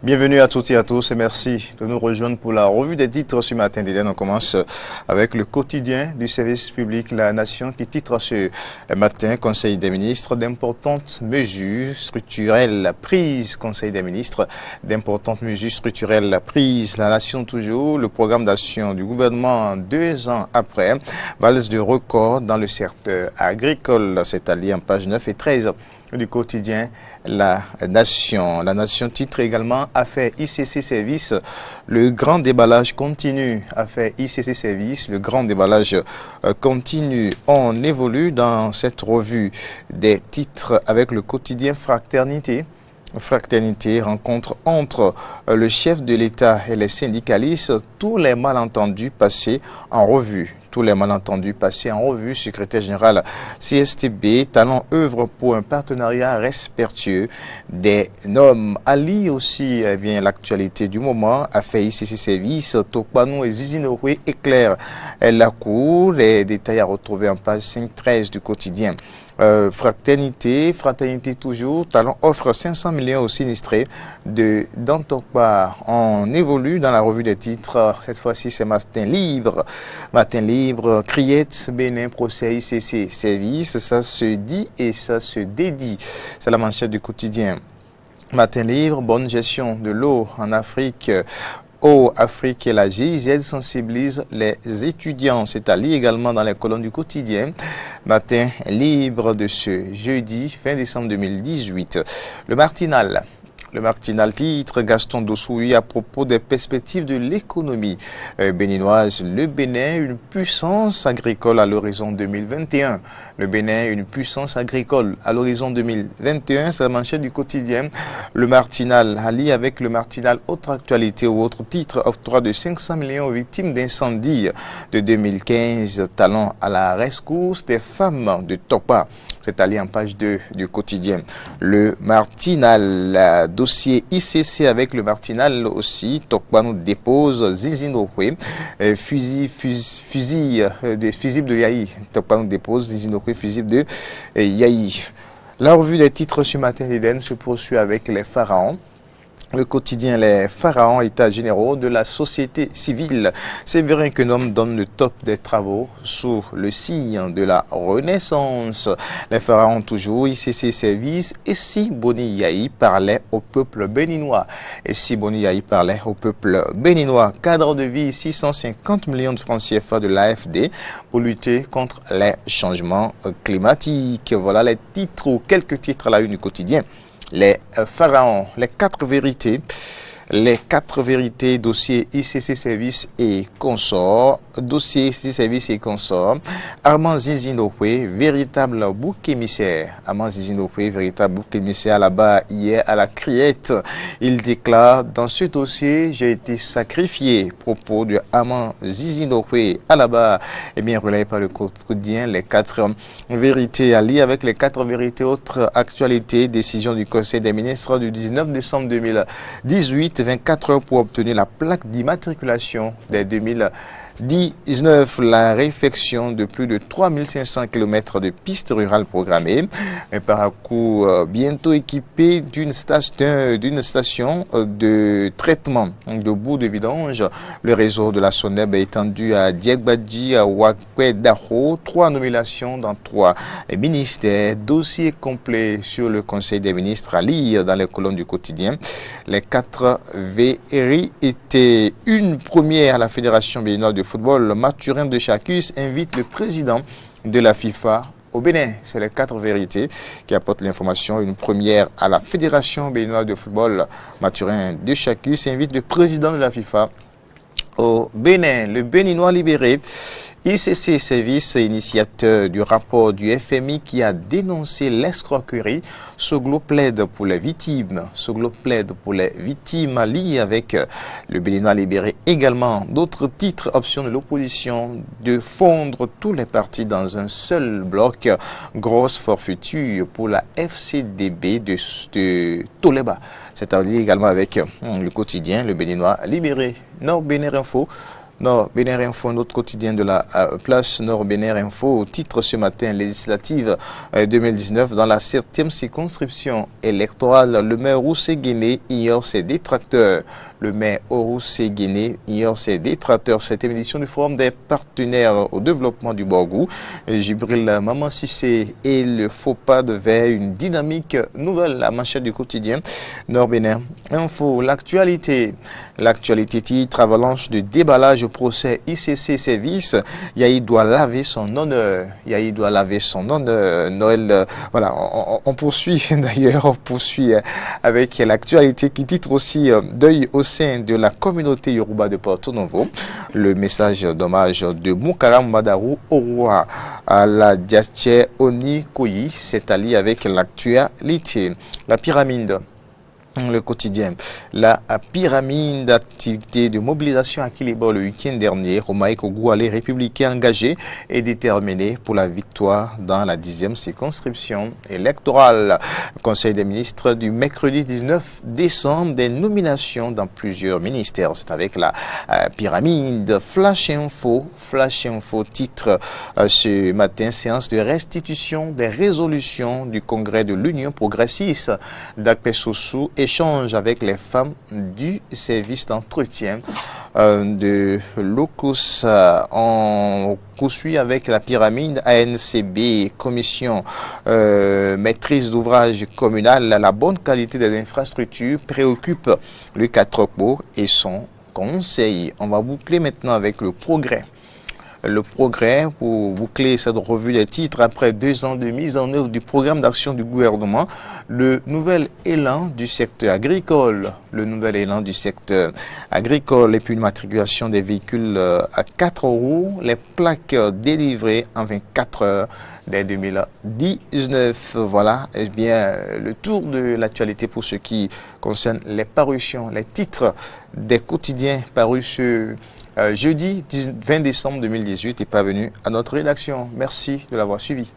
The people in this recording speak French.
Bienvenue à toutes et à tous et merci de nous rejoindre pour la revue des titres ce matin. On commence avec le quotidien du service public La Nation qui titre ce matin Conseil des ministres d'importantes mesures structurelles prises. Conseil des ministres d'importantes mesures structurelles prises. La Nation toujours, le programme d'action du gouvernement 2 ans après. Valse de record dans le secteur agricole. C'est allié en page 9 et 13. Du quotidien La Nation. La Nation titre également Affaire ICC Service. Le grand déballage continue. Affaire ICC Service. Le grand déballage continue. On évolue dans cette revue des titres avec le quotidien Fraternité. Fraternité, rencontre entre le chef de l'État et les syndicalistes. Tous les malentendus passés en revue. Tous les malentendus passés en revue. Secrétaire général CSTB, Talent œuvre pour un partenariat respectueux des normes. Ali aussi vient l'actualité du moment. Affaire ICC Service, Tokpanou et Zizinokwe éclaire la cour. Les détails à retrouver en page 5-13 du quotidien. Fraternité toujours. Talent offre 500 millions aux sinistrés de Dantokpa. On évolue dans la revue des titres. Cette fois-ci, c'est Matin Libre. Matin Libre, Criette, Bénin, procès ICC Service. Ça se dit et ça se dédie. C'est la manchette du quotidien. Matin Libre, bonne gestion de l'eau en Afrique. Afrique et la GIZ sensibilise les étudiants. C'est à lire également dans les colonnes du quotidien. Matin Libre de ce jeudi, fin décembre 2018. Le Martinal titre Gaston Dossoui à propos des perspectives de l'économie béninoise. Le Bénin, une puissance agricole à l'horizon 2021. Le Bénin, une puissance agricole à l'horizon 2021. C'est la manchette du quotidien. Le Martinal, allié avec le Martinal, autre actualité ou autre titre, octroi de 500 millions aux victimes d'incendie de 2015. Talent à la rescousse des femmes de Topa. C'est allié en page 2 du quotidien. Le Martinal, dossier ICC avec le Martinal aussi. Tokpa nous dépose Zizinokwe, fusible de Yaï. Tokpa nous dépose Zizinokwe, fusible de Yaï. La revue des titres ce matin d'Éden se poursuit avec les pharaons. Le quotidien Les Pharaons, états généraux de la société civile. Séverin Quenom donne le top des travaux sous le signe de la Renaissance. Les Pharaons toujours, ICC Service. Et si Boni Yahi parlait au peuple béninois. Et si Boni Yahi parlait au peuple béninois. Cadre de vie, 650 millions de francs CFA de l'AFD pour lutter contre les changements climatiques. Voilà les titres ou quelques titres à la une du quotidien. Les pharaons, les 4 vérités, dossier ICC Service et consorts, dossier ICC Service et consorts. Armand Zizinokwe, véritable bouc émissaire. Armand Zizinokwe, véritable bouc émissaire là-bas hier à la Criette. Il déclare, dans ce dossier, j'ai été sacrifié. Propos de Armand Zizinokwe à là-bas, et bien relayé par le quotidien, les 4 vérités alliées avec les 4 vérités. Autre actualité, décision du Conseil des ministres du 19 décembre 2018. 24 heures pour obtenir la plaque d'immatriculation des 2019. La réfection de plus de 3500 km de pistes rurales programmées. Un parcours bientôt équipé d'une station de traitement de boue de vidange. Le réseau de la SONEB est étendu à Diegbadji, à Wakwe Daho. 3 nominations dans 3 ministères. Dossier complet sur le Conseil des ministres à lire dans les colonnes du quotidien. Les 4 vérités. Une première à la Fédération béninoise de football. Mathurin de Chacus invite le président de la FIFA au Bénin. C'est les 4 vérités qui apportent l'information. Une première à la Fédération béninoise de football. Mathurin de Chacus invite le président de la FIFA au Bénin. Le Béninois libéré. ICC Service, initiateur du rapport du FMI qui a dénoncé l'escroquerie. Soglo plaide pour les victimes. Soglo plaide pour les victimes alliées avec le Béninois libéré. Également, d'autres titres, option de l'opposition de fondre tous les partis dans un seul bloc. Grosse forfaiture pour la FCDB de Toleba. C'est allié également avec le quotidien, le Béninois libéré. Nord Bénin Info Nord Bénin Info, notre quotidien de la place Nord Bénin Info, au titre ce matin, législative 2019, dans la 7e circonscription électorale, le maire Roussé-Guéné ignore ses détracteurs. Le maire Roussé-Guéné ignore ses détracteurs. Cette émission du Forum des partenaires au développement du Borgou, Jibril Maman Sissé et le faux pas vers une dynamique nouvelle, la manchette du quotidien Nord Bénin Info. L'actualité titre avalanche de déballage au procès ICC Service. Yahi doit laver son honneur. Yahi doit laver son honneur. Noël, voilà, on poursuit d'ailleurs, on poursuit avec l'actualité qui titre aussi deuil au sein de la communauté Yoruba de Porto Novo. Le message d'hommage de Moukaram Madarou au roi à la Diaché Oni Koyi s'est allié avec l'actualité. La pyramide. Le quotidien. La pyramide d'activités de mobilisation à Kilibo le week-end dernier. Romaïk Ogou, les républicains engagés et déterminés pour la victoire dans la 10e circonscription électorale. Conseil des ministres du mercredi 19 décembre, des nominations dans plusieurs ministères. C'est avec la pyramide. Flash Info titre ce matin, séance de restitution des résolutions du Congrès de l'Union progressiste d'Akpesossou, échange avec les femmes du service d'entretien de l'OCOS. On poursuit avec la pyramide ANCB, commission maîtrise d'ouvrage communal. La bonne qualité des infrastructures préoccupe le Catropo et son conseil. On va boucler maintenant avec le progrès. Le progrès, pour boucler cette revue des titres après 2 ans de mise en œuvre du programme d'action du gouvernement, le nouvel élan du secteur agricole, et puis une matriculation des véhicules à 4 roues, les plaques délivrées en 24 heures dès 2019. Voilà, eh bien, le tour de l'actualité pour ce qui concerne les parutions, les titres des quotidiens parus ce jeudi 20 décembre 2018 est parvenu à notre rédaction. Merci de l'avoir suivi.